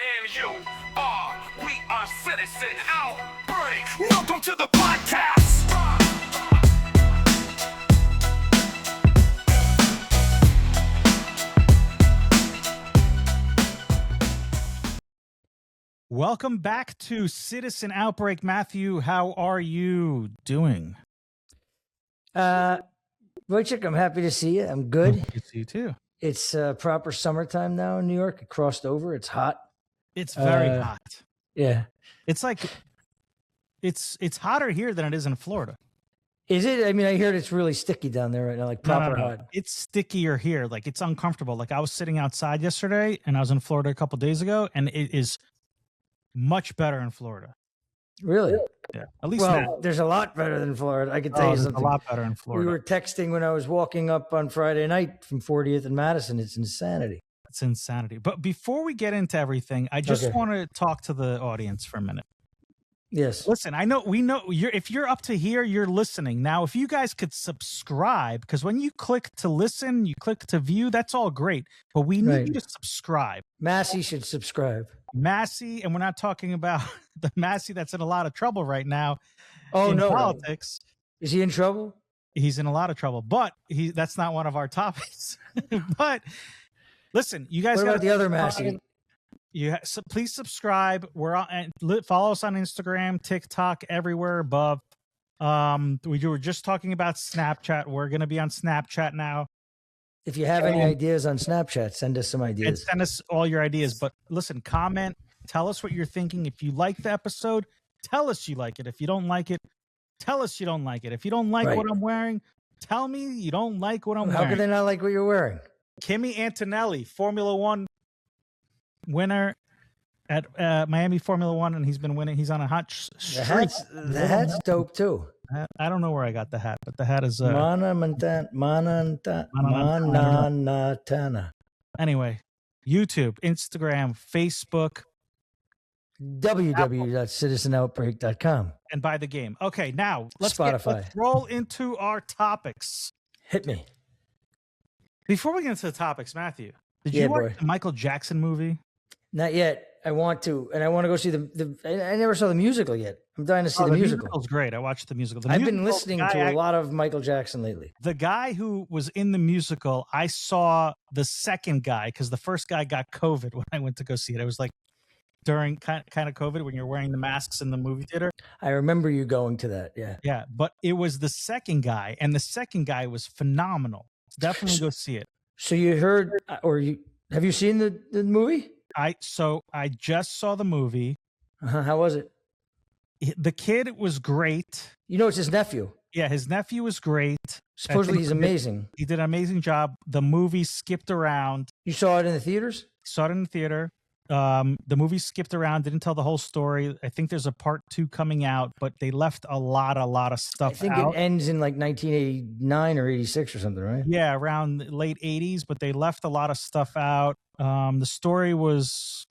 and you are. We are Citizen Outbreak. Welcome to the podcast. Welcome back to Citizen Outbreak. Matthew, how are you doing? Wojciech, I'm happy to see you. I'm good. Good to see you too. It's proper summertime now in New York. It crossed over. It's hot. It's very hot. Yeah. It's like it's hotter here than it is in Florida. Is it? I mean, I heard it's really sticky down there right now, like proper hot. It's stickier here. Like it's uncomfortable. Like I was sitting outside yesterday and I was in Florida a couple days ago, and it is much better in Florida. Really? Yeah. At least Well, now. there's a lot better than Florida. I can tell you something. A lot better in Florida. We were texting when I was walking up on Friday night from 40th and Madison. It's insanity. It's insanity. But before we get into everything, I just want to talk to the audience for a minute. Yes. Listen, we know if you're up to here, you're listening. Now, if you guys could subscribe, because when you click to listen, you click to view, that's all great. But we need you to subscribe. Massey should subscribe. Massey, and we're not talking about the Massey that's in a lot of trouble right now. Oh, in no. Politics. Is he in trouble? He's in a lot of trouble, but that's not one of our topics. But listen, you guys got about the other Massey? So please subscribe. We're on, and follow us on Instagram, TikTok, everywhere above. We were just talking about Snapchat. We're going to be on Snapchat now. If you have any ideas on Snapchat, send us some ideas. And send us all your ideas. But listen, comment. Tell us what you're thinking. If you like the episode, tell us you like it. If you don't like it, tell us you don't like it. If you don't like what I'm wearing, tell me you don't like what I'm wearing. How could they not like what you're wearing? Kimi Antonelli, Formula One winner at Miami Formula One, and he's been winning. He's on a hot streak. The hat's dope too. I don't know where I got the hat, but the hat is Manantana. Anyway, YouTube, Instagram, Facebook, www.citizenoutbreak.com, and buy the game. Okay, now let's roll into our topics. Hit me. Before we get into the topics, Matthew, did you watch the Michael Jackson movie? Not yet. I want to, and I want to go see I never saw the musical yet. I'm dying to see the musical. The musical's great. I watched the musical. I've been listening to a lot of Michael Jackson lately. The guy who was in the musical, I saw the second guy because the first guy got COVID when I went to go see it. It was like during kind of COVID when you're wearing the masks in the movie theater. I remember you going to that. Yeah. Yeah. But it was the second guy, and the second guy was phenomenal. Definitely go see it. So you heard, have you seen the movie? I just saw the movie. How was it? The kid was great. You know, it's his nephew. Yeah, his nephew was great. Supposedly he's amazing. He did an amazing job. The movie skipped around. You saw it in the theaters? Saw it in the theater. The movie skipped around, didn't tell the whole story. I think there's a part 2 coming out, but they left a lot of stuff out. I think it ends in like 1989 or 86 or something, right? Yeah, around the late 80s, but they left a lot of stuff out. The story was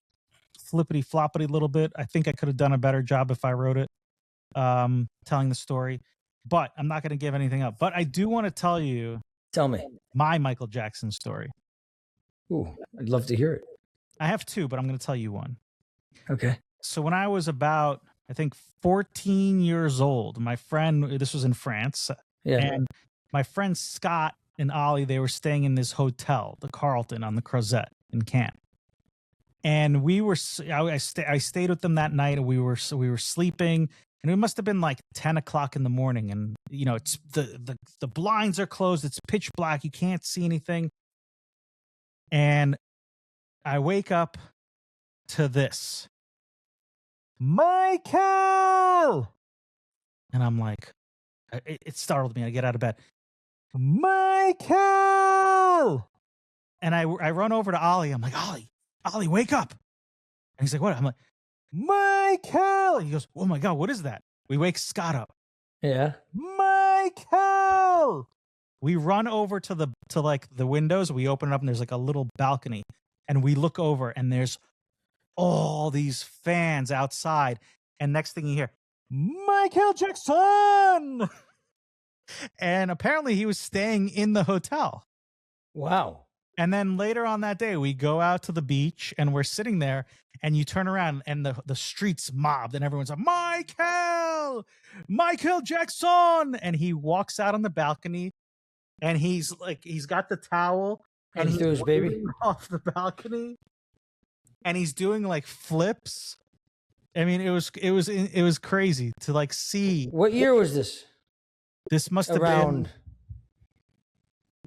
flippity-floppity a little bit. I think I could have done a better job if I wrote it, telling the story. But I'm not going to give anything up. But I do want to tell you. Tell me. My Michael Jackson story. Ooh, I'd love to hear it. I have 2, but I'm going to tell you one. Okay. So when I was about, I think, 14 years old, my friend, this was in France, and my friend Scott and Ollie, they were staying in this hotel, the Carlton on the Crozet in Cannes. And I stayed with them that night, and we were sleeping, and it must have been like 10 o'clock in the morning. And, you know, it's the blinds are closed. It's pitch black. You can't see anything. And I wake up to this. Michael! And I'm like, it startled me. I get out of bed. Michael! And I run over to Ollie. I'm like, Ollie, wake up. And he's like, what? I'm like, Michael! He goes, oh my God, what is that? We wake Scott up. Yeah. Michael! We run over to the windows. We open it up and there's like a little balcony. And we look over and there's all these fans outside. And next thing you hear, Michael Jackson! And apparently he was staying in the hotel. Wow. And then later on that day, we go out to the beach and we're sitting there, and you turn around and the streets mobbed, and everyone's like, Michael Jackson. And he walks out on the balcony, and he's got the towel and he threw his baby waving off the balcony, and he's doing like flips. I mean, it was crazy to like see. What year was this? This must have been.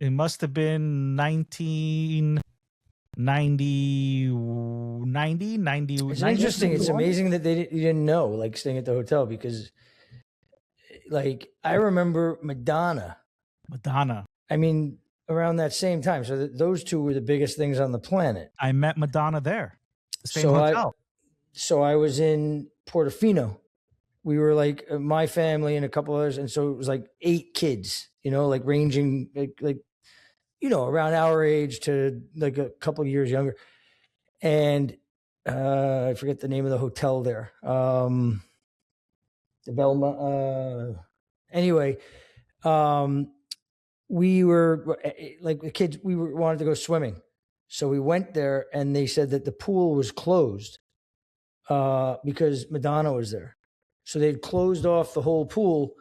It must have been 1990, 90. It's interesting. It's amazing that you didn't know, like, staying at the hotel, because, like, I remember Madonna. I mean, around that same time. So those two were the biggest things on the planet. I met Madonna there. Same hotel. So I was in Portofino. We were like my family and a couple others, and so it was like 8 kids, like ranging like around our age to like a couple of years younger. And I forget the name of the hotel there. The Belmont. Anyway, we were like the kids. We wanted to go swimming, so we went there, and they said that the pool was closed because Madonna was there. So they'd closed off the whole pool,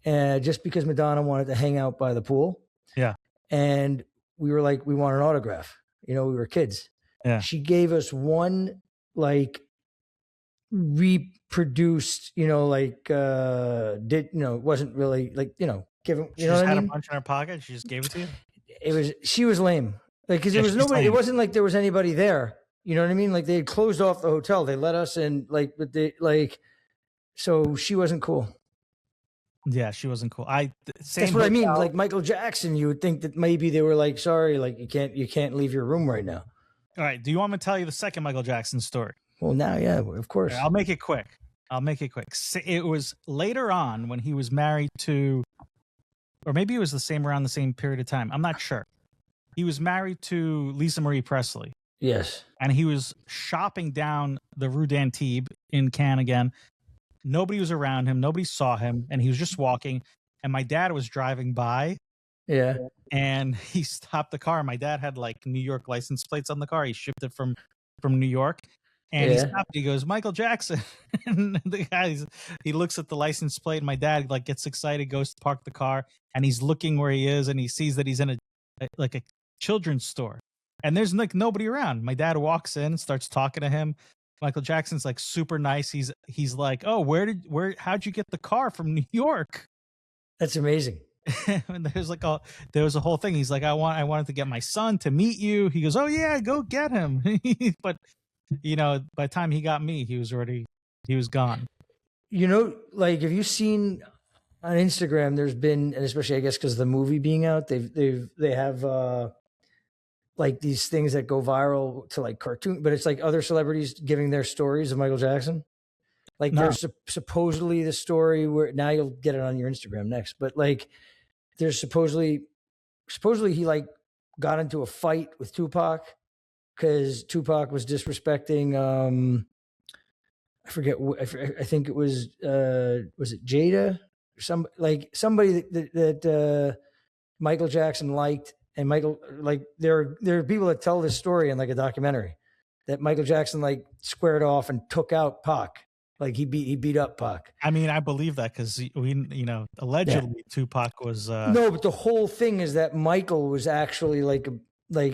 just because Madonna wanted to hang out by the pool. Yeah. And we were like, we want an autograph. We were kids. Yeah. She gave us one like reproduced, it wasn't really like, given. She just had a bunch in her pocket. She just gave it to you. She was lame. Like, because there was nobody. It wasn't like there was anybody there. You know what I mean? Like, they had closed off the hotel. They let us in. Like, but they like. So she wasn't cool. Yeah, she wasn't cool. That's what I mean. Like Michael Jackson, you would think that maybe they were like, sorry, like you can't leave your room right now. All right. Do you want me to tell you the second Michael Jackson story? Well, now, yeah, of course. I'll make it quick. It was later on when he was married to, or maybe it was around the same period of time. I'm not sure. He was married to Lisa Marie Presley. Yes. And he was shopping down the Rue d'Antibes in Cannes again. Nobody was around him. Nobody saw him. And he was just walking. And my dad was driving by. Yeah. And he stopped the car. My dad had like New York license plates on the car. He shipped it from New York. And he stopped. He goes, Michael Jackson. And the guy, he looks at the license plate. And my dad like gets excited, goes to park the car. And he's looking where he is. And he sees that he's in a children's store. And there's like nobody around. My dad walks in, starts talking to him. Michael Jackson's like super nice. He's like, oh, how'd you get the car from New York? That's amazing. And there was a whole thing. He's like, I wanted to get my son to meet you. He goes, oh yeah, go get him. But by the time he got me, he was gone. Like, have you seen on Instagram, there's been, and especially I guess because of the movie being out, they have like these things that go viral to like cartoon, but it's like other celebrities giving their stories of Michael Jackson. Like there's supposedly the story where, now you'll get it on your Instagram next, but like there's supposedly he like got into a fight with Tupac because Tupac was disrespecting, I forget, I think it was it Jada? Somebody that Michael Jackson liked. And Michael, like, there are people that tell this story in like a documentary that Michael Jackson like squared off and took out Pac. Like he beat up Pac. I mean, I believe that because allegedly Tupac was no, but the whole thing is that Michael was actually like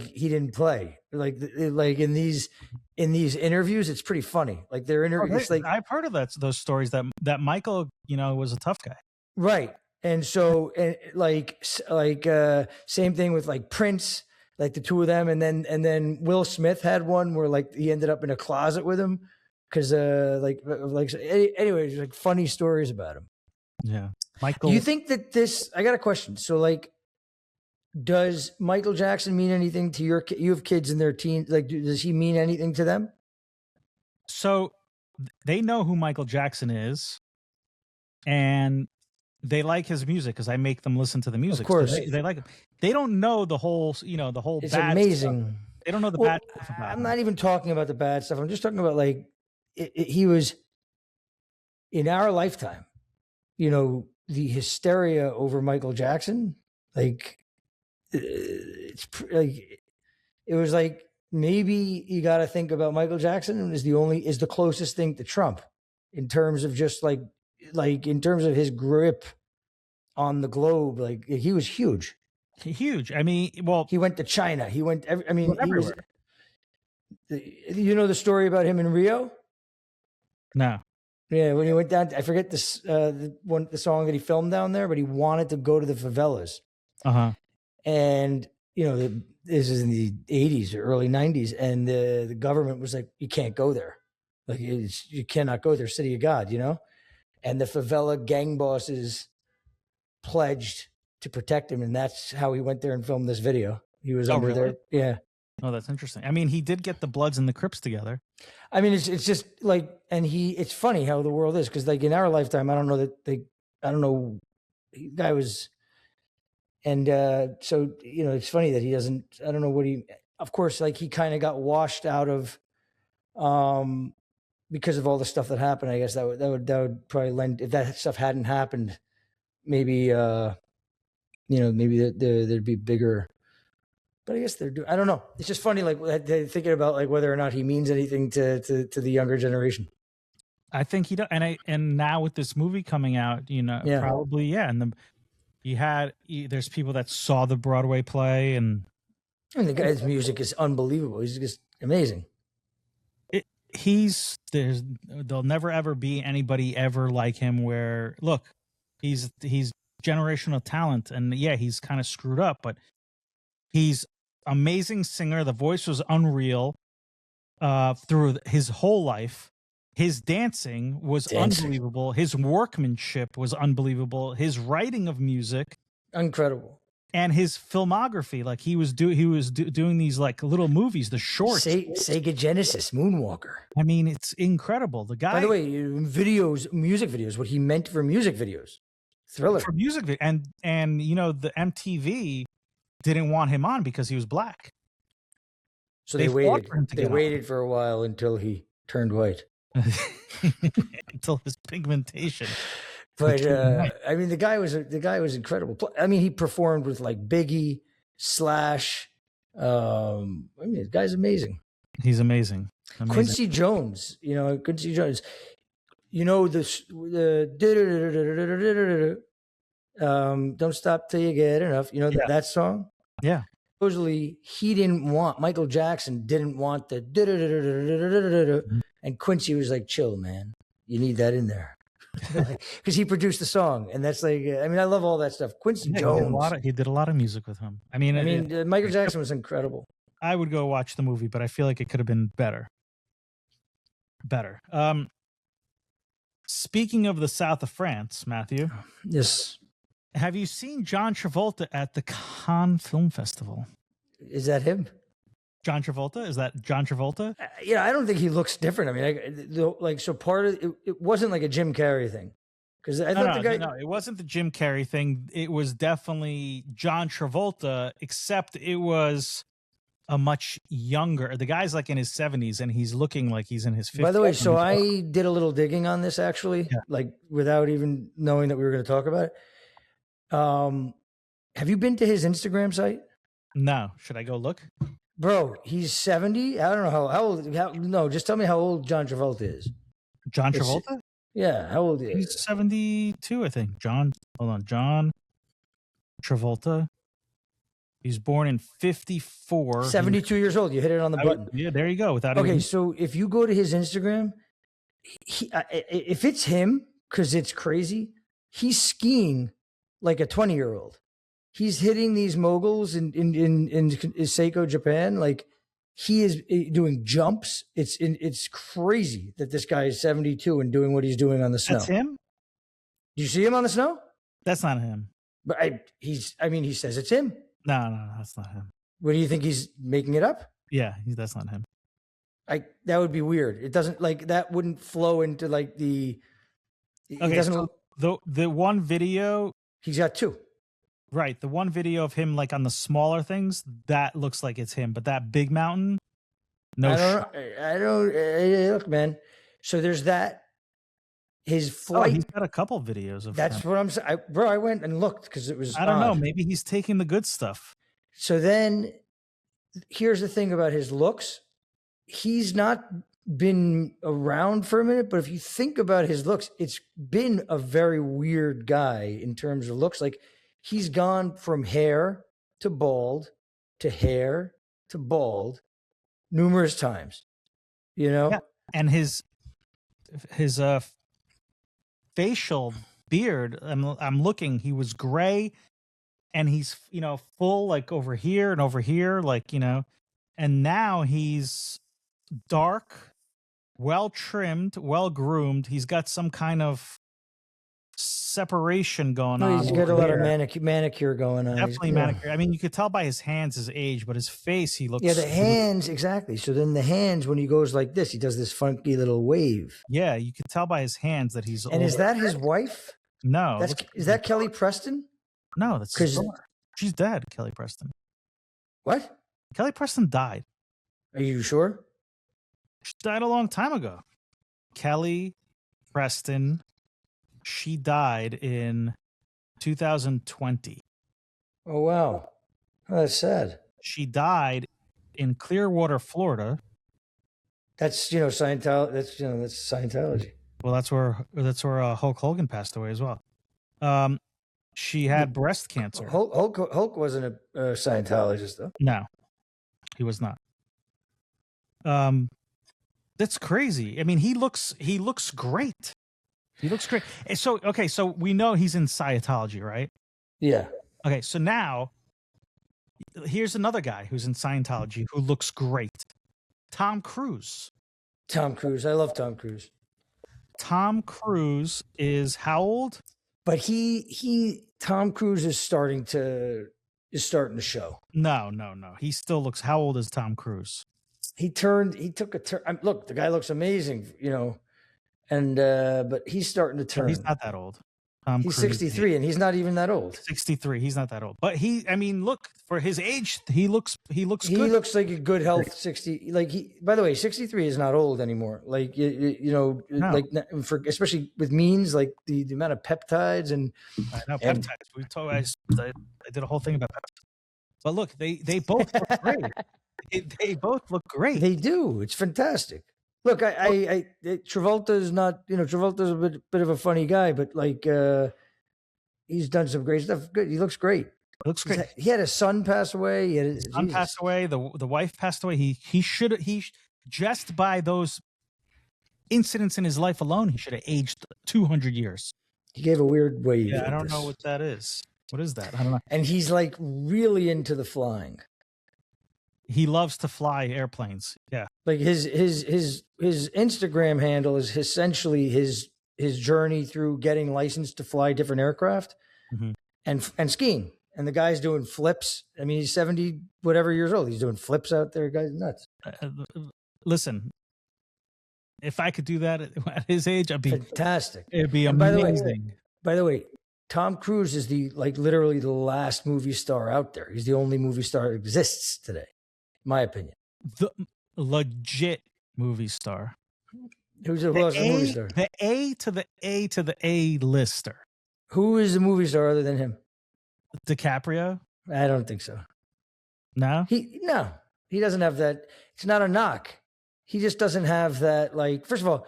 he didn't play. Like in these interviews, it's pretty funny. Like they're interviews. I've heard of those stories that Michael was a tough guy. Right. And so, same thing with like Prince, like the two of them, and then Will Smith had one where like he ended up in a closet with him because anyways, like funny stories about him. Yeah, Michael. Do you think that this? I got a question. So, like, does Michael Jackson mean anything to you have kids in their teens? Like, does he mean anything to them? So, they know who Michael Jackson is, and they like his music because I make them listen to the music. Of course, so they like him. They don't know the whole, the whole. It's bad amazing. Stuff. They don't know the bad stuff about I'm him. not even talking about the bad stuff. I'm just talking about like he was in our lifetime. The hysteria over Michael Jackson, like it's like it was like maybe you got to think about Michael Jackson is the closest thing to Trump in terms of just like in terms of his grip on the globe. Like he was huge. Huge. I mean, well, He went to China. He went. I mean, he was. everywhere. You know the story about him in Rio? No. Yeah, when he went down, I forget this the song that he filmed down there, but he wanted to go to the favelas. And this is in the 80s or early 90s, and the government was like, you can't go there, like you cannot go there, city of God, and the favela gang bosses pledged to protect him, and that's how he went there and filmed this video. He was under really? there. Yeah. Oh, that's interesting. I mean, he did get the Bloods and the Crips together. I mean, it's just like, and it's funny how the world is, because like in our lifetime, I don't know, the guy was, and so it's funny that he doesn't. I don't know what of course, like he kind of got washed out of, because of all the stuff that happened. I guess that would probably lend, if that stuff hadn't happened, maybe maybe there'd be bigger. But I guess they're doing. I don't know. It's just funny, like thinking about like whether or not he means anything to the younger generation. I think he does, and now with this movie coming out, probably yeah. And there's people that saw the Broadway play, and the guy's music is unbelievable. He's just amazing. There'll never ever be anybody ever like him. Where look, he's generational talent, and yeah, he's kind of screwed up, but he's amazing singer. The voice was unreal through his whole life. His dancing was unbelievable. His workmanship was unbelievable. His writing of music, incredible, and his filmography. Like he was doing these like little movies, the shorts. Sega Genesis, Moonwalker. I mean, it's incredible. The guy. By the way, music videos. What he meant for music videos, Thriller for music video, and the MTV didn't want him on because he was black. So they waited for a while until he turned white. Until his pigmentation. But I mean, the guy was incredible. I mean, he performed with like Biggie, Slash. I mean, the guy's amazing. He's amazing. Quincy Jones, Quincy Jones. Don't stop till you get enough. That song. Yeah. Supposedly Michael Jackson didn't want the and Quincy was like, chill, man. You need that in there. Because he produced the song. And that's like, I mean, I love all that stuff. Quincy Jones. He did a lot of music with him. I mean, Michael Jackson was incredible. I would go watch the movie, but I feel like it could have been better. Speaking of the south of France, Matthew. Yes. Have you seen John Travolta at the Cannes Film Festival? Is that him? John Travolta? Is that John Travolta? I don't think he looks different. I mean, so part of it wasn't like a Jim Carrey thing. Because I thought the guy. No, it wasn't the Jim Carrey thing. It was definitely John Travolta, except it was a much younger. The guy's like in his 70s, and he's looking like he's in his 50s. By the way, so I did a little digging on this actually, like without even knowing that we were going to talk about it. Have you been to his Instagram site? No. Should I go look? Bro, he's 70. I don't know how old. No, just tell me how old John Travolta is. John Travolta? Yeah, how old is he? He's 72, I think. John Travolta. He's born in 54. 72 years old. You hit it on the button. Yeah, there you go. So if you go to his Instagram, if it's him, because it's crazy, he's skiing like a 20-year-old. He's hitting these moguls in Seiko, Japan. Like he is doing jumps. It's crazy that this guy is 72 and doing what he's doing on the snow. That's him? Do you see him on the snow? That's not him. But he says it's him. No, that's not him. What do you think, he's making it up? Yeah, that's not him. That would be weird. It doesn't, like, that wouldn't flow into like the. Okay, so the one video. He's got two. Right, the one video of him like on the smaller things, that looks like it's him, but that big mountain, no. I don't look, man. So there's that. His flight. He's got a couple videos of. That's him. what I'm saying, bro. I went and looked because it was. I don't know. Maybe he's taking the good stuff. So then, here's the thing about his looks. He's not been around for a minute, but if you think about his looks, it's been a very weird guy in terms of looks. Like he's gone from hair to bald to hair to bald numerous times, you know? Yeah. And his facial beard, I'm looking, he was gray and he's, you know, full like over here and over here, like, you know, and now he's dark, well trimmed, well groomed. He's got some kind of separation going on. He's got a lot of manicure going on. Definitely manicure. I mean, you could tell by his hands his age, but his face, he looks. Yeah, the hands, exactly. So then the hands, when he goes like this, he does this funky little wave. Yeah, you could tell by his hands that he's. And older. is that his wife? No. Is that Kelly Preston? No, that's his daughter. She's dead, Kelly Preston. What? Kelly Preston died. Are you sure? She died a long time ago. Kelly Preston, she died in 2020. Oh, wow. Oh, that's sad. She died in Clearwater, Florida. That's, you know, Scientology. That's Scientology. Well, that's where Hulk Hogan passed away as well. She had breast cancer. Hulk wasn't a Scientologist, though. No, he was not. That's crazy. I mean, he looks great. He looks great. So, okay, so we know he's in Scientology, right? Yeah. Okay, so now here's another guy who's in Scientology who looks great. Tom Cruise. Tom Cruise. I love Tom Cruise. Tom Cruise is how old? But Tom Cruise is starting to show. No. He still looks. How old is Tom Cruise? He took a turn. Look, the guy looks amazing, you know, and but he's starting to turn. He's not that old. He's 63, and he's not even that old. 63. He's not that old, but I mean, look, for his age, he looks good. He looks like a good health 60. Like by the way, 63 is not old anymore. Like you know, No. like for especially with means like the amount of peptides and I know peptides. I did a whole thing about peptides. But look, they both look great. They both look great. They do. It's fantastic. Look, Travolta is not, you know, Travolta's a bit of a funny guy, but like he's done some great stuff. Good. He looks great. Looks great. He had a son pass away. His son passed away. The wife passed away. He just by those incidents in his life alone, he should have aged 200 years. He gave a weird wave. Yeah, I don't know what that is. What is that? I don't know. And he's like really into the flying. He loves to fly airplanes. Yeah. Like his Instagram handle is essentially his journey through getting licensed to fly different aircraft and skiing. And the guy's doing flips. I mean, he's 70 whatever years old. He's doing flips out there. Guy's nuts. Listen, if I could do that at his age, I'd be fantastic. It'd be amazing. By the way, Tom Cruise is literally the last movie star out there. He's the only movie star that exists today. My opinion. The legit movie star. Who else is a movie star? The A to the A to the A lister. Who is a movie star other than him? DiCaprio? I don't think so. No? He doesn't have that. It's not a knock. He just doesn't have that, like, first of all,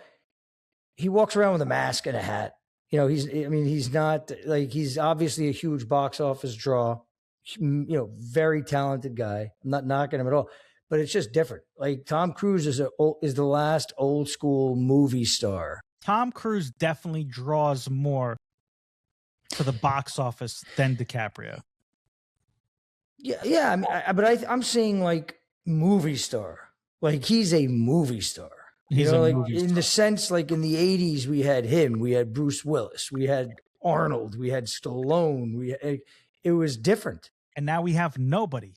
he walks around with a mask and a hat. You know, he's not like, he's obviously a huge box office draw. You know, very talented guy. I'm not knocking him at all, but it's just different. Like Tom Cruise is the last old school movie star. Tom Cruise definitely draws more to the box office than DiCaprio. Yeah. I mean, I'm saying like movie star. Like he's a movie star. He's like movie in star. the sense, like in the 80s, we had him, we had Bruce Willis, we had Arnold, we had Stallone. It was different. And now we have nobody.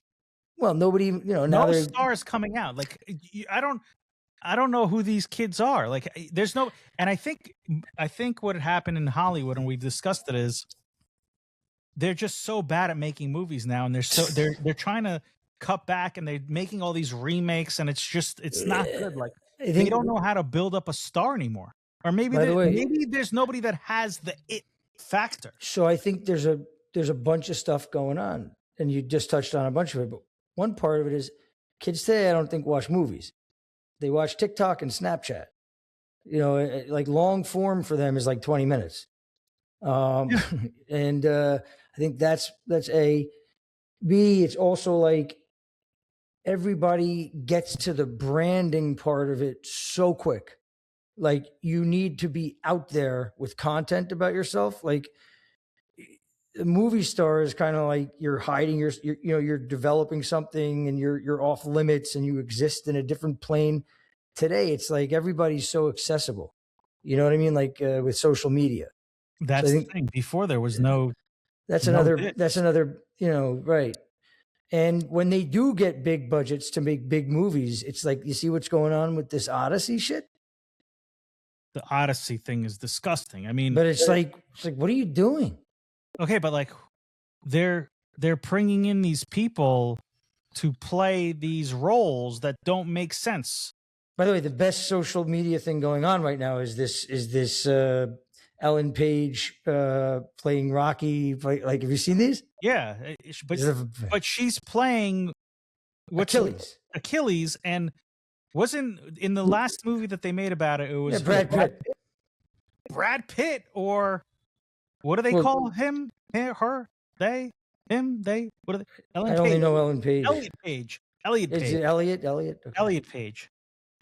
Well, nobody, you know, now no stars coming out. Like I don't know who these kids are. Like there's no, and I think what happened in Hollywood, and we discussed it, is they're just so bad at making movies now, and they're trying to cut back, and they're making all these remakes, and it's not good. Like they don't know how to build up a star anymore, or maybe there's nobody that has the it factor. So I think there's a bunch of stuff going on, and you just touched on a bunch of it. But one part of it is kids today, I don't think watch movies. They watch TikTok and Snapchat. You know, like long form for them is like 20 minutes. And I think that's A. B, it's also like everybody gets to the branding part of it so quick. Like you need to be out there with content about yourself. Like a movie star is kind of like you're hiding you're developing something and you're off limits and you exist in a different plane. Today, it's like everybody's so accessible. You know what I mean? Like with social media. That's the thing. Before there was no. That's another. You know, right. And when they do get big budgets to make big movies, it's like, you see what's going on with this Odyssey shit? The Odyssey thing is disgusting. I mean, but it's like, what are you doing? Okay, but like they're bringing in these people to play these roles that don't make sense. By the way, the best social media thing going on right now is this Ellen Page playing Rocky. Like, have you seen these? Yeah, but she's playing Achilles, and wasn't in the last movie that they made about it. It was Brad Pitt. Brad Pitt, or what do they call him? Her? They? Him? They? What are they? I only know Ellen Page. Elliot Page. Is it Elliot? Okay. Elliot Page.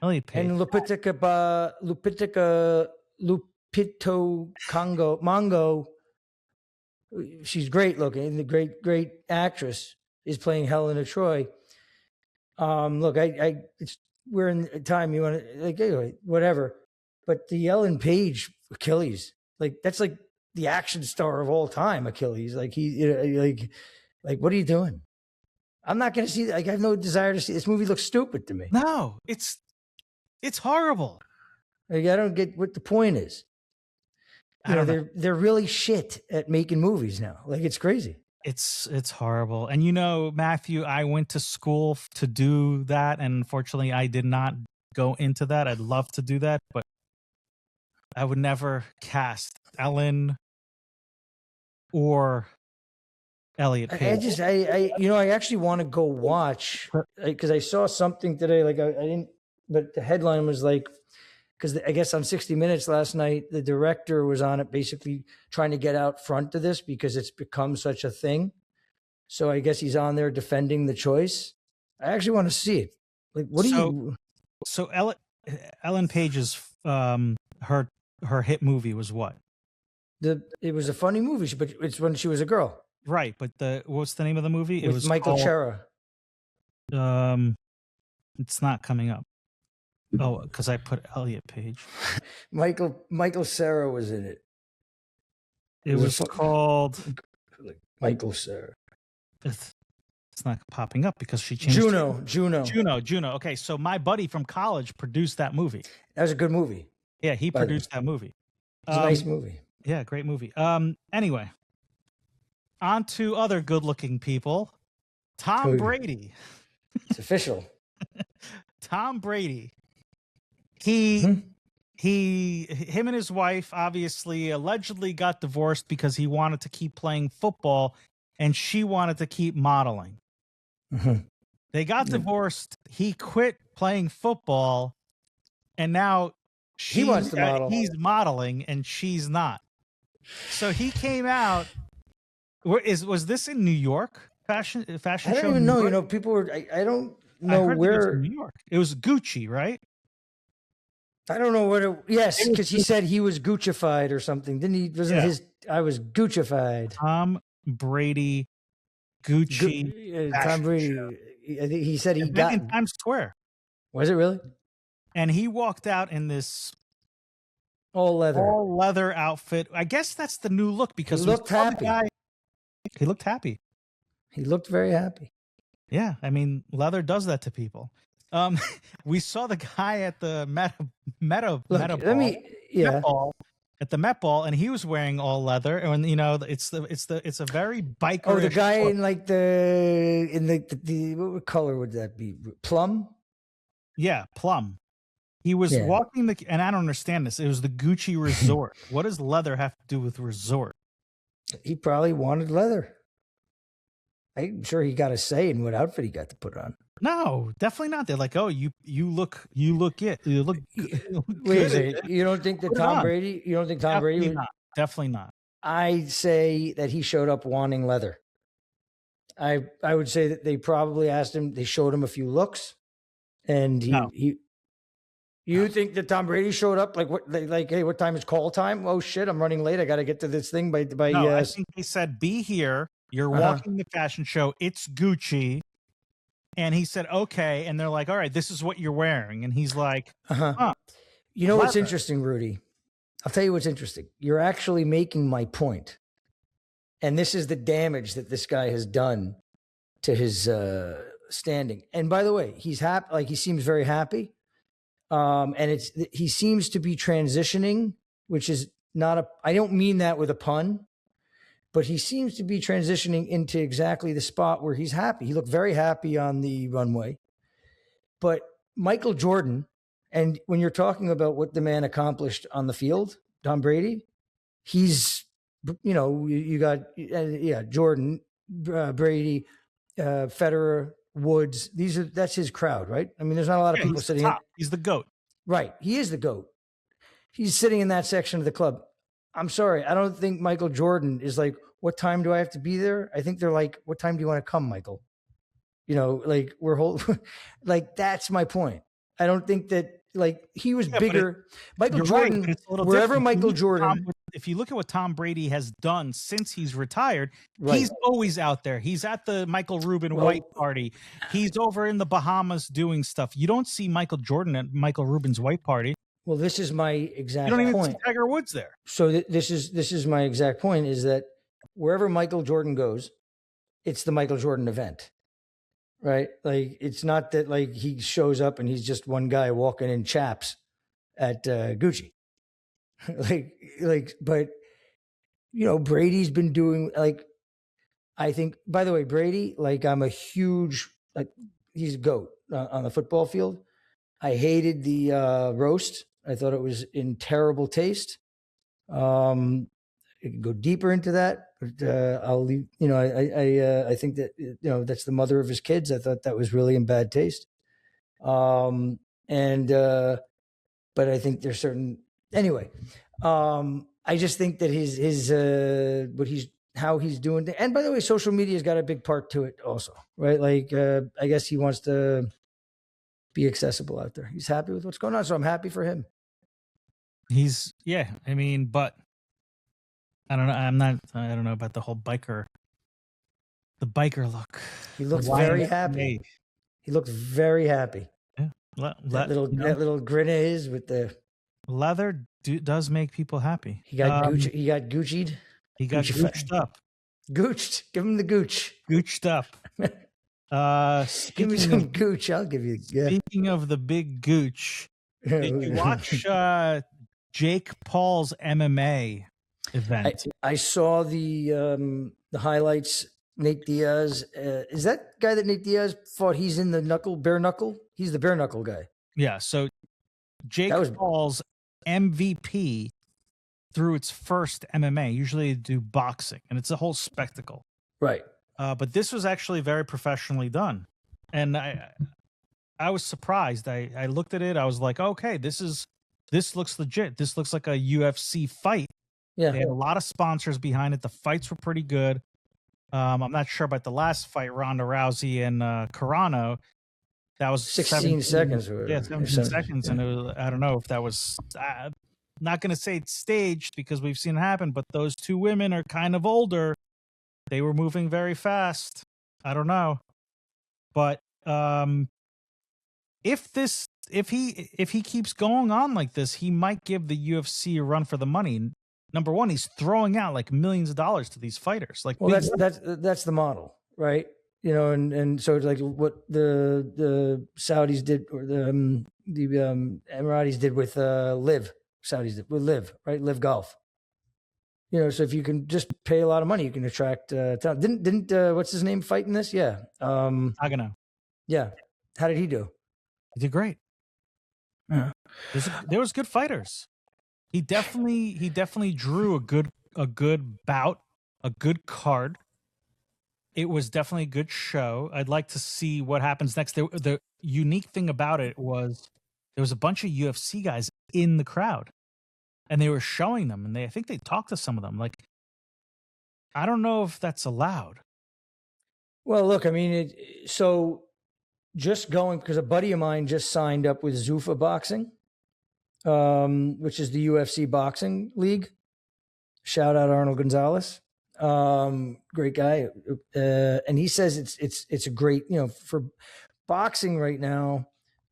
And Lupita Mongo, she's great looking. The great actress is playing Helena Troy. Look, we're in a time you want to, like, anyway, whatever. But the Ellen Page Achilles, like, that's like the action star of all time. Achilles, like like what are you doing? I'm not going to see. Like, I have no desire to see this movie. Looks stupid to me. No, it's horrible. Like, I don't get what the point is. You know, they're really shit at making movies now. Like, it's crazy. It's horrible. And you know, Matthew, I went to school to do that, and unfortunately I did not go into that. I'd love to do that, but I would never cast Ellen or Elliot Page. I actually want to go watch, because I saw something today. Like, I didn't, but the headline was like, because I guess on 60 Minutes last night, the director was on it, basically trying to get out front of this because it's become such a thing. So I guess he's on there defending the choice. I actually want to see it. Like, what do you? So Ellen Page's her hit movie was what? It was a funny movie, but it's when she was a girl. Right, but what's the name of the movie? It was Michael Cera. It's not coming up. Oh, because I put Elliot Page. Michael Cera was in it. It was called Michael Cera. It's not popping up because she changed. Juno. Okay, so my buddy from college produced that movie. That was a good movie. Yeah, he produced that movie. It's a nice movie. Yeah, great movie. Anyway, on to other good-looking people. Tom Brady. It's official. Tom Brady. Him and his wife obviously allegedly got divorced because he wanted to keep playing football and she wanted to keep modeling. Mm-hmm. They got divorced. He quit playing football, and now he wants to model. He's modeling and she's not. So he came out. Was this in New York? Fashion show? I don't even know. You know, people were. I don't know where. It was in New York. It was Gucci, right? I don't know what. Yes, because he said he was Guccified or something. Didn't he? Wasn't his? I was Guccified. Tom Brady, Gucci. Tom Brady. I think he said he got in Times Square. Was it really? And he walked out in this all leather outfit. I guess that's the new look because he looked happy. He looked happy. He looked very happy. Yeah, I mean, leather does that to people. We saw the guy at the Met Ball, and he was wearing all leather, and you know, it's a very biker. Oh, the guy look. in the what color would that be? Plum. Yeah, plum. He was walking and I don't understand this. It was the Gucci resort. What does leather have to do with resort? He probably wanted leather. I'm sure he got a say in what outfit he got to put on. No, definitely not. They're like, oh, you look it. You look Wait a second. You don't think that Tom Brady? You don't think Tom Brady? Not. Definitely not. I say that he showed up wanting leather. I would say that they probably asked him. They showed him a few looks, and he. You think that Tom Brady showed up like, hey, what time is call time? Oh shit, I'm running late. I got to get to this thing by. No, I think he said, "Be here. You're walking the fashion show. It's Gucci." And he said, "Okay." And they're like, "All right, this is what you're wearing." And he's like, "Huh." You know what's interesting, Rudy? I'll tell you what's interesting. You're actually making my point. And this is the damage that this guy has done to his standing. And by the way, he's happy. Like, he seems very happy. And he seems to be transitioning, which is not I don't mean that with a pun, but he seems to be transitioning into exactly the spot where he's happy. He looked very happy on the runway. But Michael Jordan, and when you're talking about what the man accomplished on the field, Tom Brady, he's, you got, Jordan, Brady, Federer, Woods. That's his crowd, right? I mean, there's not a lot of people sitting in. He's the GOAT. Right. He is the GOAT. He's sitting in that section of the club. I'm sorry. I don't think Michael Jordan is like, what time do I have to be there? I think they're like, what time do you want to come, Michael? Like like, that's my point. I don't think that, like, he was bigger. Michael Jordan, right, wherever Michael Jordan. If you look at what Tom Brady has done since he's retired, he's always out there. He's at the Michael Rubin white party. He's over in the Bahamas doing stuff. You don't see Michael Jordan at Michael Rubin's white party. Well, this is my exact point. You don't even see Tiger Woods there. So this is my exact point, is that wherever Michael Jordan goes, it's the Michael Jordan event, right? Like, it's not that, like, he shows up and he's just one guy walking in chaps at Gucci. But Brady's been doing, like, I think, by the way, Brady, like, I'm a huge, like, he's a GOAT on the football field. I hated the roast. I thought it was in terrible taste. It can go deeper into that, but I'll leave. I think that that's the mother of his kids. I thought that was really in bad taste. But I think there's certain. Anyway, I just think that how he's doing. And by the way, social media's got a big part to it also, right? Like, I guess he wants to be accessible out there. He's happy with what's going on, so I'm happy for him. I mean, but I don't know. I don't know about the whole biker look. He looks very happy. He looked very happy. Yeah. That little grin of his with the leather does make people happy. He got Gucci. He got Gucci'd. He got Gucci'd up. Gooched. Give him the gooch. Gooched up. Give me some gooch. I'll give you. Yeah. Speaking of the big gooch, did you watch Jake Paul's MMA event? I saw the highlights. Nate Diaz. Is that guy that Nate Diaz fought? He's in the bare knuckle. He's the bare knuckle guy. Yeah. So Jake Paul's MVP through its first MMA. Usually they do boxing, and it's a whole spectacle. Right. But this was actually very professionally done. And I was surprised. I looked at it. I was like, okay, this looks legit. This looks like a UFC fight. Yeah. They had a lot of sponsors behind it. The fights were pretty good. I'm not sure about the last fight, Ronda Rousey and Carano. That was 16 seconds. Yeah, 17 seconds. Yeah. And it was, I don't know if that was, not going to say it's staged because we've seen it happen, but those two women are kind of older. They were moving very fast. I don't know. But if he keeps going on like this, he might give the UFC a run for the money. Number one, he's throwing out like millions of dollars to these fighters. Like, well, that's the model, right? And so it's like what the Saudis did, or the Emiratis did with Live. Saudis did with Live, right? Live Golf. So if you can just pay a lot of money, you can attract talent. Didn't what's his name fight in this? Yeah, Agano. Yeah, how did he do? He did great. Yeah. There was good fighters. He definitely drew a good bout, a good card. it was definitely a good show. I'd like to see what happens next. The unique thing about it was there was a bunch of UFC guys in the crowd, and they were showing them, and I think they talked to some of them. Like, I don't know if that's allowed. Well, look, I mean, so just going, because a buddy of mine just signed up with Zuffa Boxing, which is the UFC boxing league. Shout out Arnold Gonzalez. Great guy. And he says it's a great, for boxing right now,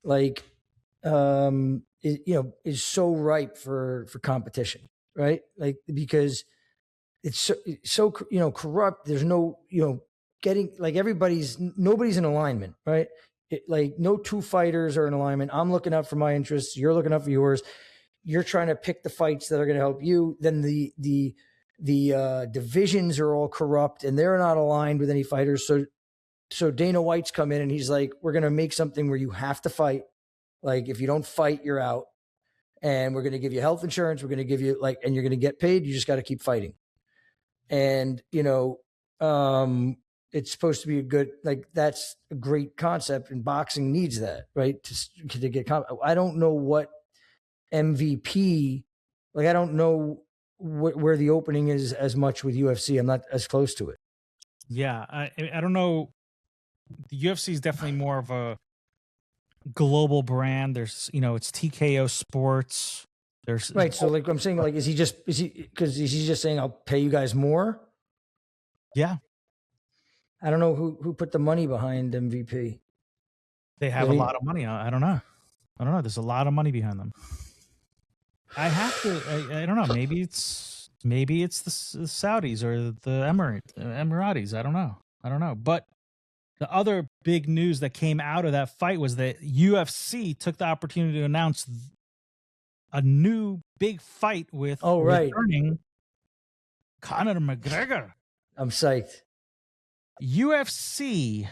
like, is so ripe for competition, right? Like, because it's so corrupt. There's no, getting, like, nobody's in alignment, right? Like, no two fighters are in alignment. I'm looking out for my interests. You're looking out for yours. You're trying to pick the fights that are going to help you. Then the divisions are all corrupt and they're not aligned with any fighters. So Dana White's come in and he's like, we're going to make something where you have to fight. Like, if you don't fight, you're out. And we're going to give you health insurance. We're going to give you, like, and you're going to get paid. You just got to keep fighting. And, it's supposed to be a good, like, that's a great concept, and boxing needs that, right? To get, I don't know what MVP, like, I don't know where the opening is as much with UFC. I'm not as close to it. Yeah. I don't know. The UFC is definitely more of a global brand. There's, it's TKO Sports. There's right. So, like, I'm saying, like, is he just saying, I'll pay you guys more? Yeah. I don't know who put the money behind MVP. They have a lot of money. I don't know. There's a lot of money behind them. I have to. I don't know. Maybe it's the Saudis or the Emiratis. I don't know. But the other big news that came out of that fight was that UFC took the opportunity to announce a new big fight with returning Conor McGregor. I'm psyched. UFC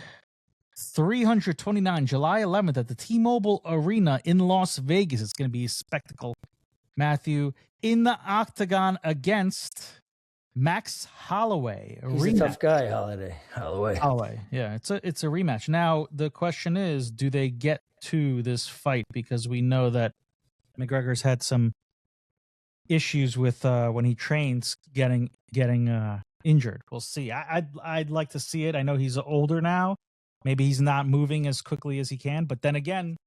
329, July 11th at the T-Mobile Arena in Las Vegas. It's going to be a spectacle. Matthew in the octagon against Max Holloway. He's a tough guy, Holloway. Yeah, it's a rematch. Now, the question is, do they get to this fight? Because we know that McGregor's had some issues with when he trains getting injured. We'll see. I'd like to see it. I know he's older now. Maybe he's not moving as quickly as he can. But then again,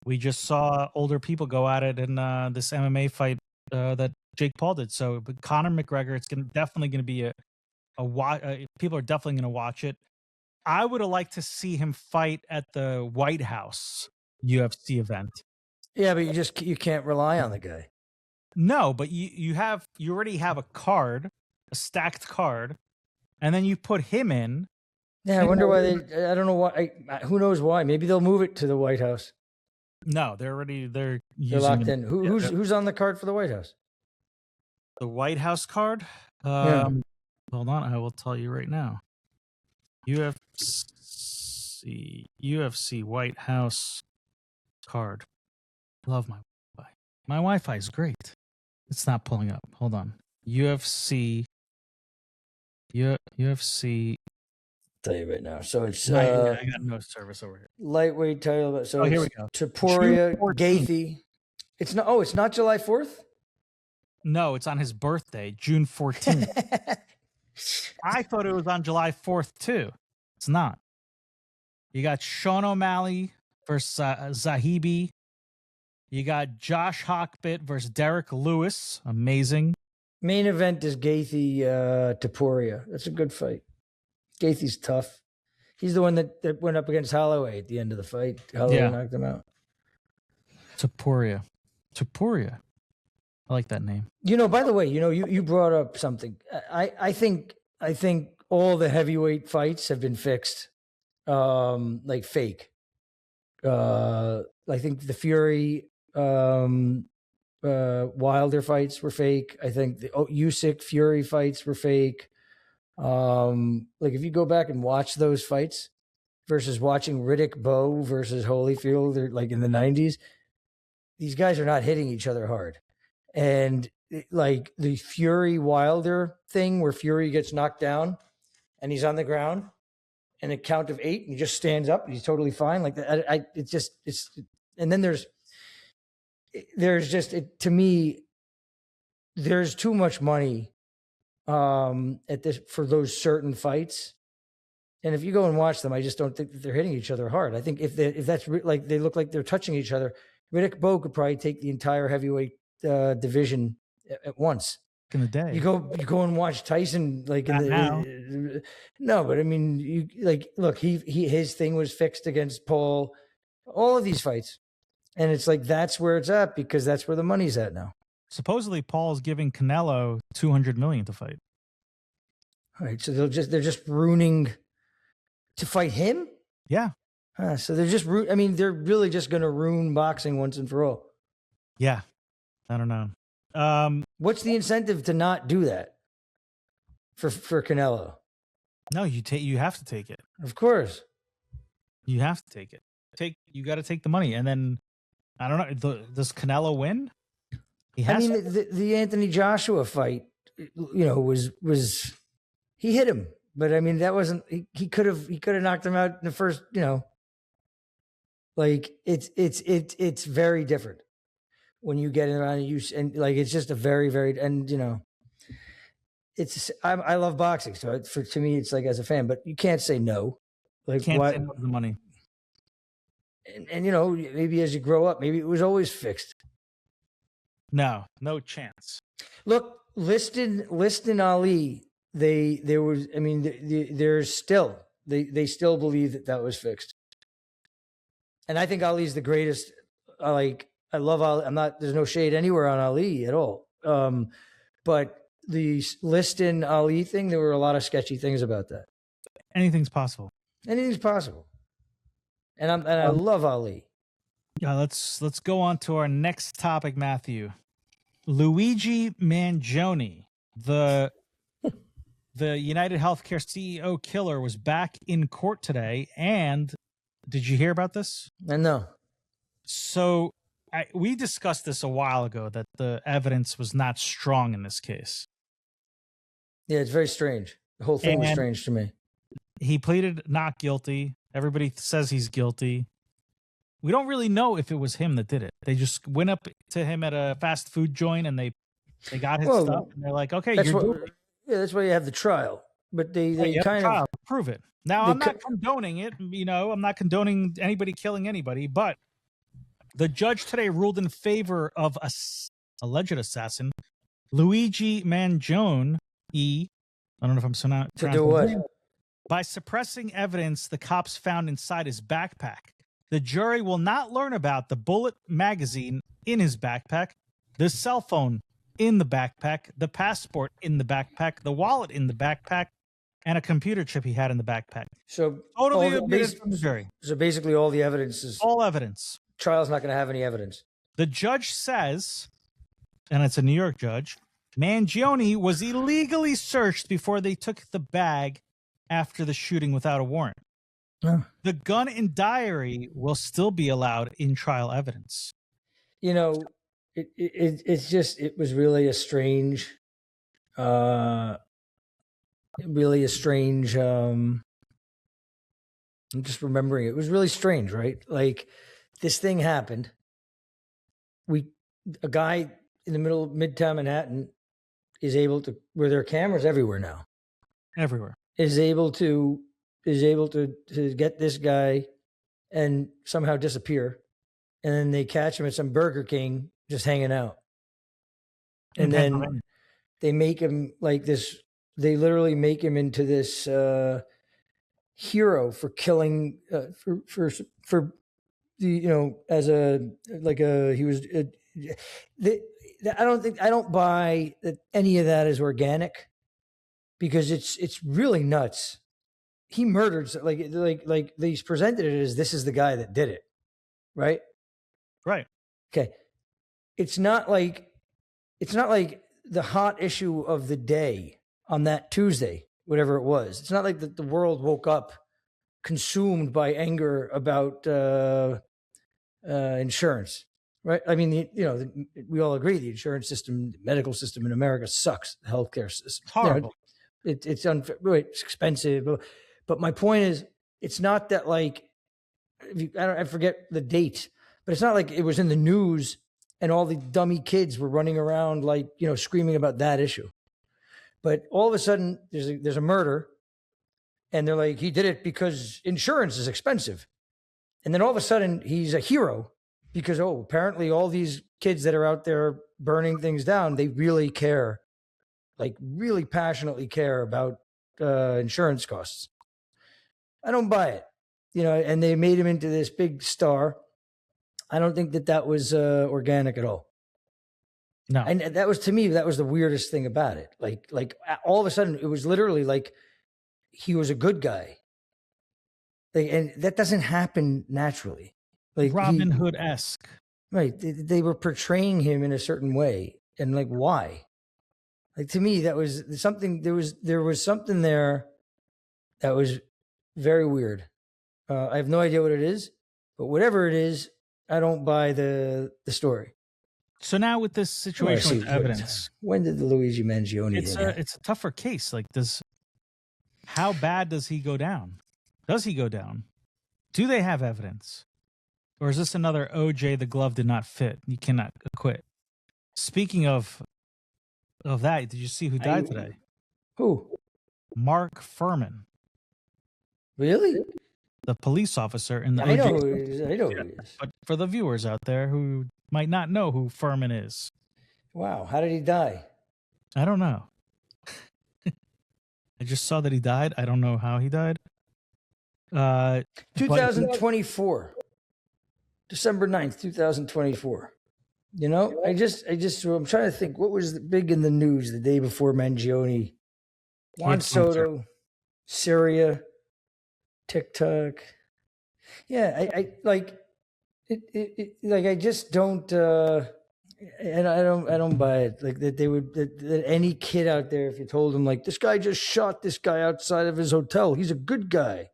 we just saw older people go at it in this MMA fight that Jake Paul did. So, but Conor McGregor, it's definitely going to be a watch. People are definitely going to watch it. I would have liked to see him fight at the White House UFC event. Yeah, but you can't rely on the guy. No, but you already have a stacked card, and then you put him in. Yeah, I wonder why I don't know why. Who knows why? Maybe they'll move it to the White House. No, they're locked in. Who's on the card for the White House? The White House card? Hold on, I will tell you right now. UFC White House card. Love my Wi-Fi. My Wi-Fi is great. It's not pulling up. Hold on. UFC. Tell you right now. So it's I got no service over here. Lightweight title. So here we go. Topuria, Gaethje. It's not July 4th? No, it's on his birthday, June 14th. I thought it was on July 4th too. It's not. You got Sean O'Malley versus Zahibi. You got Josh Hockbit versus Derek Lewis. Amazing. Main event is Gaethje Topuria. That's a good fight. Gaethje's tough. He's the one that went up against Holloway at the end of the fight. Holloway knocked him out. Topuria. I like that name. By the way, you brought up something. I think all the heavyweight fights have been fixed, like fake. I think the Fury Wilder fights were fake. I think the Usyk Fury fights were fake. Like, if you go back and watch those fights versus watching Riddick Bowe versus Holyfield, or like in the 90s, these guys are not hitting each other hard. And like the Fury Wilder thing where Fury gets knocked down and he's on the ground and a count of 8 and he just stands up and he's totally fine. Like and then there's just, to me, there's too much money at this for those certain fights. And if you go and watch them, I just don't think that they're hitting each other hard. I think if that's like they look like they're touching each other, Riddick Bowe could probably take the entire heavyweight division at once. In the day, you go and watch Tyson like in the no, but I mean, you like look, his thing was fixed against Paul, all of these fights, and it's like that's where it's at because that's where the money's at now. Supposedly, Paul's giving Canelo $200 million to fight. All right, so they're just ruining to fight him. Yeah. So they're just I mean, they're really just going to ruin boxing once and for all. Yeah, I don't know. What's the incentive to not do that for Canelo? No, you have to take it. Of course, you have to take it. You got to take the money, and then I don't know. Does Canelo win? I mean, the Anthony Joshua fight, was he hit him, but I mean that wasn't he could have knocked him out in the first. Like it's very different when you get around and like it's just a very very it's I love boxing, so to me it's like as a fan, but you can't say no. Like can't say no to the money. And maybe as you grow up, maybe it was always fixed. No chance. Look, Liston Ali, there's still they still believe that was fixed. And I think Ali's the greatest. I love Ali. There's no shade anywhere on Ali at all. But the Liston Ali thing, there were a lot of sketchy things about that. Anything's possible. Anything's possible. And I love Ali. Yeah, let's go on to our next topic, Matthew. Luigi Mangione, the United Healthcare CEO killer, was back in court today. And did you hear about this? No. So we discussed this a while ago, that the evidence was not strong in this case. Yeah, it's very strange. The whole thing was strange to me. He pleaded not guilty. Everybody says he's guilty. We don't really know if it was him that did it. They just went up to him at a fast food joint and they got his stuff and they're like, okay, that's why you have the trial. But they kind of prove it. Now I'm not condoning it. I'm not condoning anybody killing anybody, but the judge today ruled in favor of alleged assassin Luigi Mangione. I don't know if I'm so not to do what? By suppressing evidence the cops found inside his backpack. The jury will not learn about the bullet magazine in his backpack, the cell phone in the backpack, the passport in the backpack, the wallet in the backpack, and a computer chip he had in the backpack. So totally omitted from the jury. So basically all the evidence is... all evidence. Trial's not going to have any evidence. The judge says, and it's a New York judge, Mangione was illegally searched before they took the bag after the shooting without a warrant. The gun and diary will still be allowed in trial evidence. It was really a strange, I'm just remembering it was really strange, right? Like this thing happened. A guy in the middle of Midtown Manhattan is able to, where there are cameras everywhere now, is able to get this guy and somehow disappear. And then they catch him at some Burger King just hanging out. And then they make him like this. They literally make him into this hero for killing, for the, as he was, I don't buy that any of that is organic because it's really nuts. He murdered, like he's presented it as this is the guy that did it. Right. Okay. It's not like the hot issue of the day on that Tuesday, whatever it was. It's not like the world woke up consumed by anger about insurance, right? I mean, we all agree the insurance system, the medical system in America sucks. The healthcare system, horrible. It's unfair. It's expensive. But my point is, it's not that like, I forget the date, but it's not like it was in the news and all the dummy kids were running around like, screaming about that issue. But all of a sudden there's a murder and they're like, he did it because insurance is expensive. And then all of a sudden he's a hero because, apparently all these kids that are out there burning things down, they really care, like really passionately care about insurance costs. I don't buy it, and they made him into this big star. I don't think that was organic at all. No. And that was, to me, that was the weirdest thing about it. Like all of a sudden it was literally like he was a good guy. And that doesn't happen naturally. Like Robin Hood-esque. Right. They were portraying him in a certain way. And like, why? Like, to me, that was something, there was something there that was very weird. I have no idea what it is, but whatever it is, I don't buy the story. So now with this situation with evidence, when did the Luigi Mangione? It's a tougher case. Like, how bad does he go down? Does he go down? Do they have evidence? Or is this another OJ, the glove did not fit? You cannot acquit. Speaking of that, did you see who died today? Who? Mark Furman. Really? The police officer in the I know who he is. But for the viewers out there who might not know who Furman is. Wow. How did he die? I don't know. I just saw that he died. I don't know how he died. 2024. December 9th, 2024. I'm trying to think what was big in the news the day before Mangione. Juan Soto, Syria, TikTok. Yeah, I like it. Like, I just don't, and I don't buy it. Like that any kid out there, if you told him like, this guy just shot this guy outside of his hotel, he's a good guy.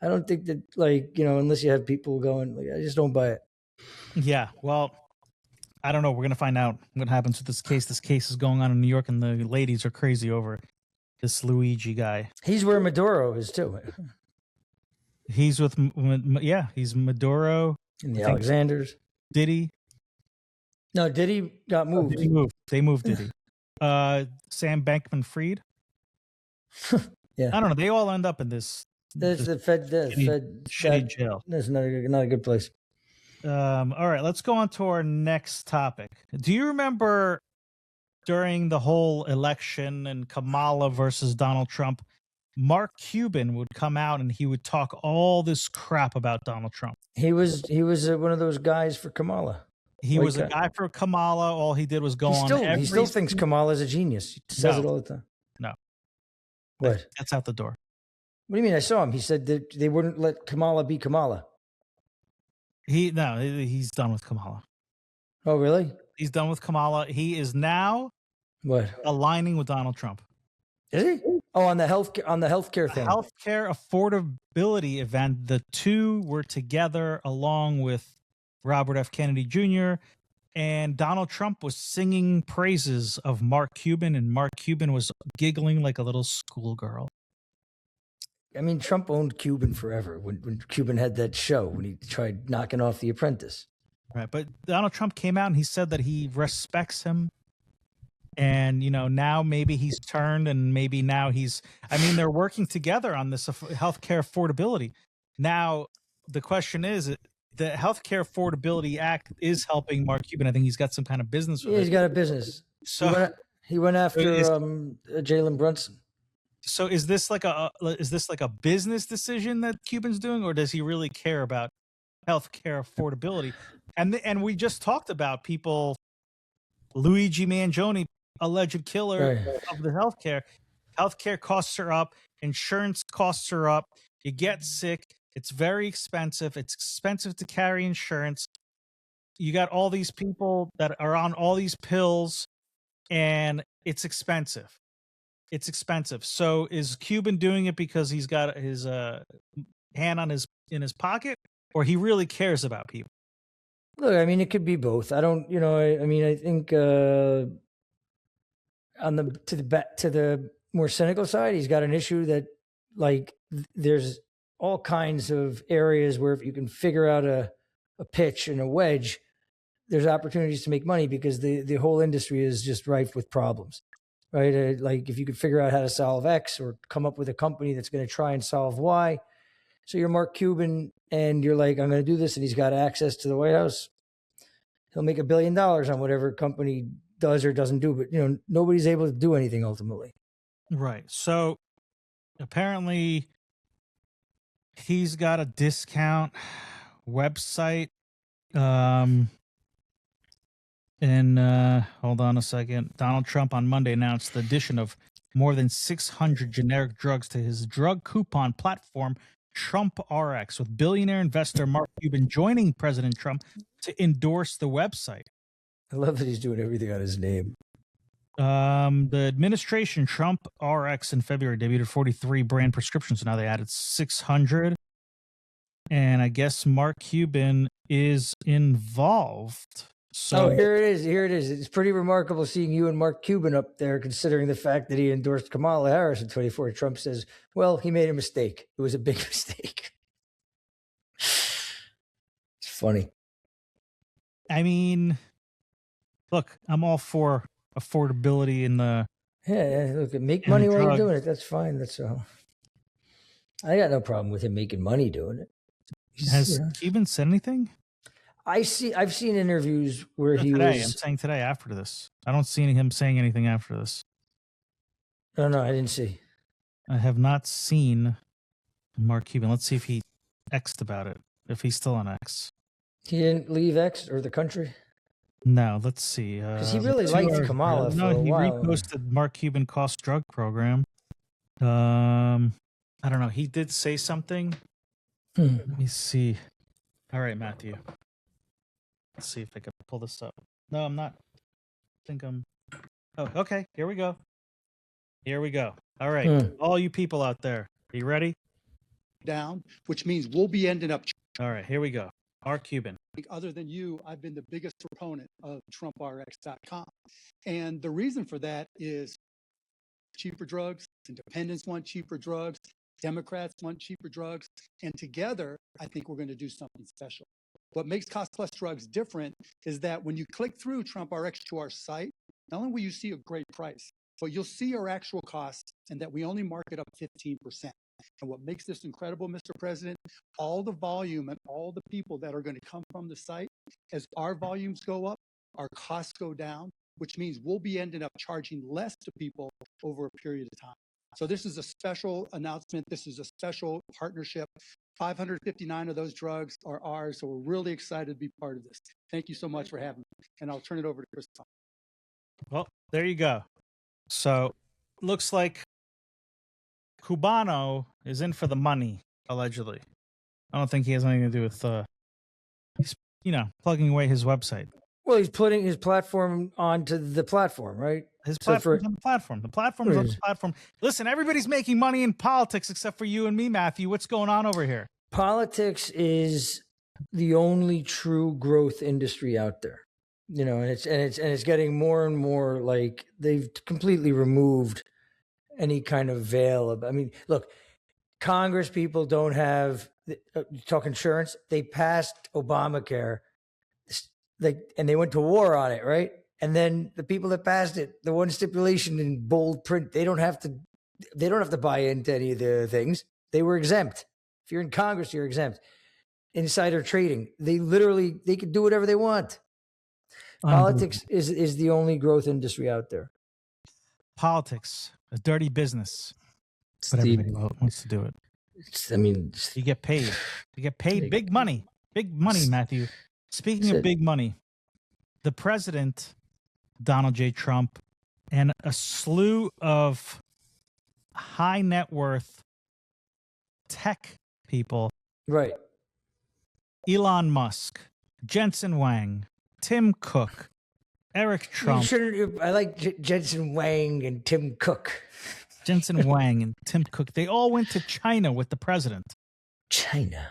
I don't think that, like, unless you have people going, like, I just don't buy it. Yeah, well, I don't know. We're going to find out what happens with this case. This case is going on in New York, and the ladies are crazy over this Luigi guy. He's where Maduro is, too. He's with, he's Maduro. And the Alexanders. Diddy. No, Diddy got moved. They moved Diddy. Sam Bankman-Fried. Yeah. I don't know. They all end up in this. That's the Fed. Shitty jail. That's not a good place. All right, let's go on to our next topic. Do you remember during the whole election and Kamala versus Donald Trump, Mark Cuban would come out and he would talk all this crap about Donald Trump? He was one of those guys for Kamala. He was a guy for Kamala. All he did was go on. He still thinks Kamala's a genius. He says it all the time. No. What? That's out the door. What do you mean? I saw him. He said that they wouldn't let Kamala be Kamala. He's done with Kamala. Oh, really? He's done with Kamala. He is now aligning with Donald Trump. Is he? Oh, on the healthcare thing. Healthcare affordability event. The two were together along with Robert F. Kennedy Jr. and Donald Trump was singing praises of Mark Cuban, and Mark Cuban was giggling like a little schoolgirl. I mean, Trump owned Cuban forever when Cuban had that show when he tried knocking off The Apprentice. Right, but Donald Trump came out and he said that he respects him. And, now maybe he's turned and maybe now they're working together on this healthcare affordability. Now, the question is, the Healthcare Affordability Act is helping Mark Cuban. I think he's got some kind of business with it. He's got a business. So he went after Jalen Brunson. So is this like a business decision that Cuban's doing, or does he really care about healthcare affordability? And we just talked about people, Luigi Mangione, alleged killer of the healthcare. Healthcare costs are up, insurance costs are up. You get sick, it's very expensive. It's expensive to carry insurance. You got all these people that are on all these pills, and it's expensive. It's expensive. So is Cuban doing it because he's got his hand in his pocket, or he really cares about people? Look, I mean, it could be both. I don't, I think to the more cynical side, he's got an issue that like there's all kinds of areas where if you can figure out a pitch and a wedge, there's opportunities to make money because the whole industry is just rife with problems, right? Like if you could figure out how to solve X or come up with a company that's going to try and solve Y. So you're Mark Cuban and you're like, I'm going to do this. And he's got access to the White House. He'll make $1 billion on whatever company does or doesn't do, but nobody's able to do anything ultimately. Right. So apparently he's got a discount website. And hold on a second. Donald Trump on Monday announced the addition of more than 600 generic drugs to his drug coupon platform, Trump RX, with billionaire investor Mark Cuban joining President Trump to endorse the website. I love that he's doing everything on his name. The administration, Trump RX in February, debuted 43 brand prescriptions. So now they added 600. And I guess Mark Cuban is involved. So here it is. Here it is. It's pretty remarkable seeing you and Mark Cuban up there, considering the fact that he endorsed Kamala Harris in 24. Trump says, well, he made a mistake. It was a big mistake. It's funny. I mean, look, I'm all for affordability in the look, make money while you're doing it. That's fine. That's all. I got no problem with him making money doing it. Has Cuban said anything? I've seen interviews where he today. was. I'm saying today after this. I don't see him saying anything after this. No, I didn't see. I have not seen Mark Cuban. Let's see if he X'd about it. If he's still on X. He didn't leave X or the country? No, let's see. Because he really liked Kamala for a while. He reposted Mark Cuban cost drug program. I don't know. He did say something. Let me see. All right, Matthew. Let's see if I can pull this up. No, I'm not. I think I'm. Oh, okay. Here we go. All right. All you people out there, are you ready? Down, which means we'll be ending up. All right, here we go. Mark Cuban. Other than you, I've been the biggest proponent of TrumpRx.com. And the reason for that is cheaper drugs, independents want cheaper drugs, Democrats want cheaper drugs. And together, I think we're going to do something special. What makes Cost Plus Drugs different is that when you click through TrumpRx to our site, not only will you see a great price, but you'll see our actual costs and that we only mark it up 15%. And what makes this incredible, Mr. President, all the volume and all the people that are going to come from the site, as our volumes go up, our costs go down, which means we'll be ending up charging less to people over a period of time. So this is a special announcement. This is a special partnership. 559 of those drugs are ours, so we're really excited to be part of this. Thank you so much for having me, and I'll turn it over to Chris. Well, there you go. So, looks like Cubano is in for the money, allegedly. I don't think he has anything to do with, he's, plugging away his website. Well, he's putting his platform onto the platform, right? His platform's on the platform. The platform's on the platform. Listen, everybody's making money in politics except for you and me, Matthew. What's going on over here? Politics is the only true growth industry out there. And it's getting more and more like they've completely removed any kind of veil of. I mean, look, Congress people don't have talk insurance. They passed Obamacare, and they went to war on it, right? And then the people that passed it, the one stipulation in bold print, they don't have to buy into any of the things. They were exempt. If you're in Congress, you're exempt. Insider trading, they could do whatever they want. Politics is the only growth industry out there. Politics, a dirty business, but everybody wants to do it. You get paid. You get paid big money, Matthew. Speaking of big money, the president, Donald J. Trump, and a slew of high net worth tech people, right? Elon Musk, Jensen Huang, Tim Cook, Eric Trump. I like Jensen Huang and Tim Cook. Jensen Huang and Tim Cook. They all went to China with the president. China.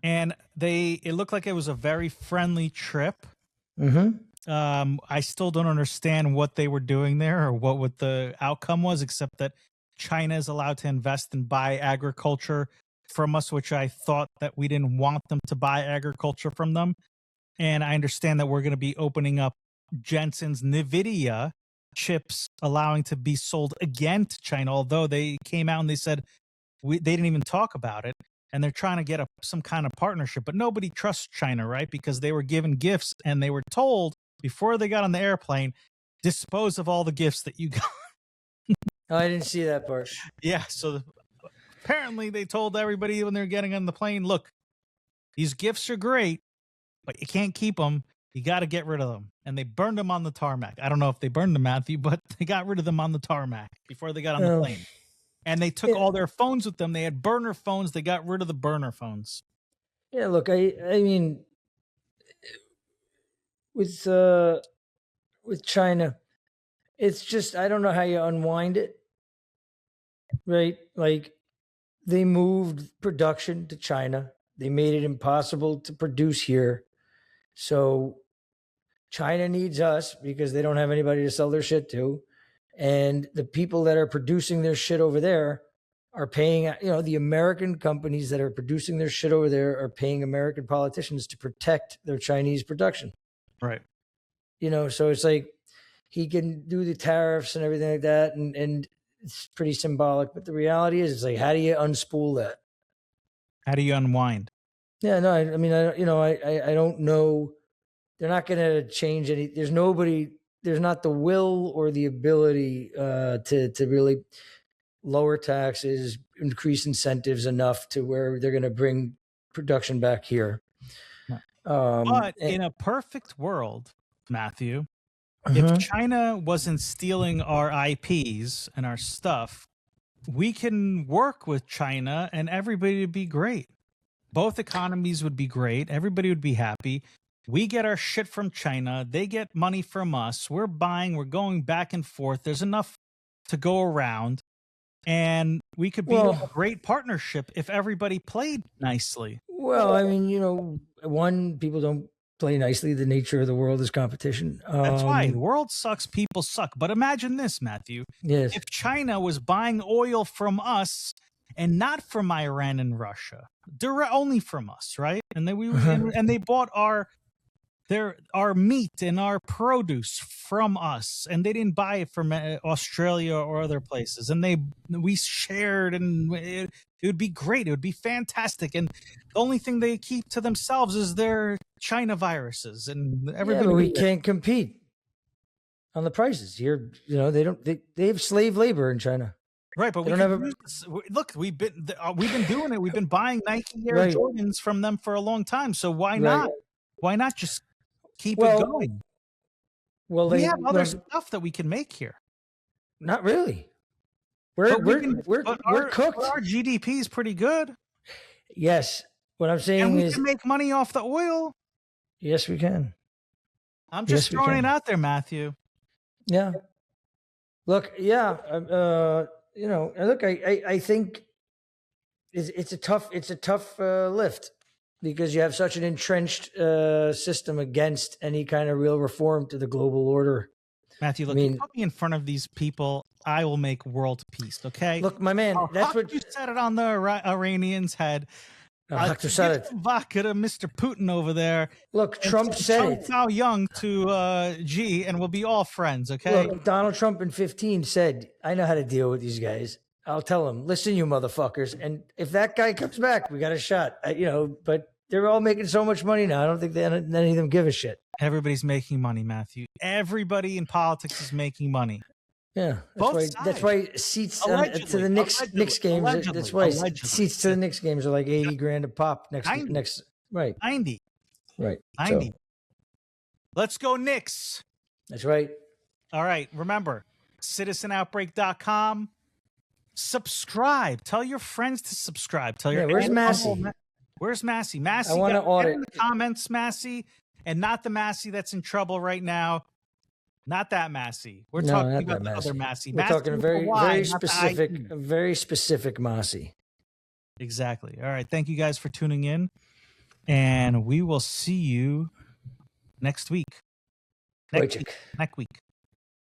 And it looked like it was a very friendly trip. Mm-hmm. I still don't understand what they were doing there or what the outcome was, except that China is allowed to invest and buy agriculture from us, which I thought that we didn't want them to buy agriculture from them. And I understand that we're going to be opening up Jensen's NVIDIA chips, allowing to be sold again to China, although they came out and they said they didn't even talk about it. And they're trying to get some kind of partnership. But nobody trusts China, right? Because they were given gifts and they were told before they got on the airplane, dispose of all the gifts that you got. Oh, I didn't see that part. Yeah, so apparently they told everybody when they're getting on the plane, look, these gifts are great, but you can't keep them. You got to get rid of them. And they burned them on the tarmac. I don't know if they burned them, Matthew, but they got rid of them on the tarmac before they got on the plane. And they took all their phones with them. They had burner phones. They got rid of the burner phones. Yeah, look, I mean, with China, it's just, I don't know how you unwind it, right? Like, they moved production to China. They made it impossible to produce here. So China needs us because they don't have anybody to sell their shit to. And the people that are producing their shit over there are paying, the American companies that are producing their shit over there are paying American politicians to protect their Chinese production. Right. So it's like he can do the tariffs and everything like that. And it's pretty symbolic. But the reality is, it's like, how do you unspool that? How do you unwind? Yeah, no, I mean, I don't know. They're not going to change any. There's not the will or the ability to really lower taxes, increase incentives enough to where they're going to bring production back here. But in a perfect world, Matthew, if China wasn't stealing our IPs and our stuff, we can work with China and everybody would be great. Both economies would be great. Everybody would be happy. We get our shit from China. They get money from us. We're buying. We're going back and forth. There's enough to go around. And we could be a great partnership if everybody played nicely. Well, I mean, people don't play nicely. The nature of the world is competition. That's why the world sucks. People suck. But imagine this, Matthew. Yes. If China was buying oil from us and not from Iran and Russia, only from us, right? And then and they bought our meat and our produce from us, and they didn't buy it from Australia or other places, and we shared, and it would be great. It would be fantastic. And the only thing they keep to themselves is their China viruses, and everybody. Yeah, but we can't compete on the prices here. They have slave labor in China. Right, but look, we've been doing it. We've been buying Nike Air Jordans from them for a long time. So why not? Why not just keep it going? Well, we have other stuff that we can make here. Not really. We're cooked. Our GDP is pretty good. Yes. What I'm saying is, we can make money off the oil. Yes, we can. I'm just throwing it out there, Matthew. Yeah. Look, look, I think it's a tough lift because you have such an entrenched system against any kind of real reform to the global order. Matthew, look, you put me in front of these people, I will make world peace. Okay. Look, my man, that's what you said it on the Iranians' head. Vodka said it. Vodka to Mr. Putin over there. Look, Trump said it. How young to G, and we'll be all friends. Okay. Look, Donald Trump in 2015 said, "I know how to deal with these guys. I'll tell them, listen, you motherfuckers. And if that guy comes back, we got a shot. But they're all making so much money now. I don't think any of them give a shit. Everybody's making money, Matthew. Everybody in politics is making money. Yeah, that's why seats to the Knicks games. That's why seats to the Knicks games are like $80,000 a pop next. Right, 90. Right, 90. So. Let's go Knicks. That's right. All right. Remember, citizenoutbreak.com. Subscribe. Tell your friends to subscribe. Tell your where's Massey? Where's Massey? Massey, I want to audit in the comments, Massey, and not the Massey that's in trouble right now. Not that Massey. We're talking about the other Massey. We're talking a very specific Massey. Exactly. All right. Thank you guys for tuning in, and we will see you next week. Next Wojcik. week. Next week.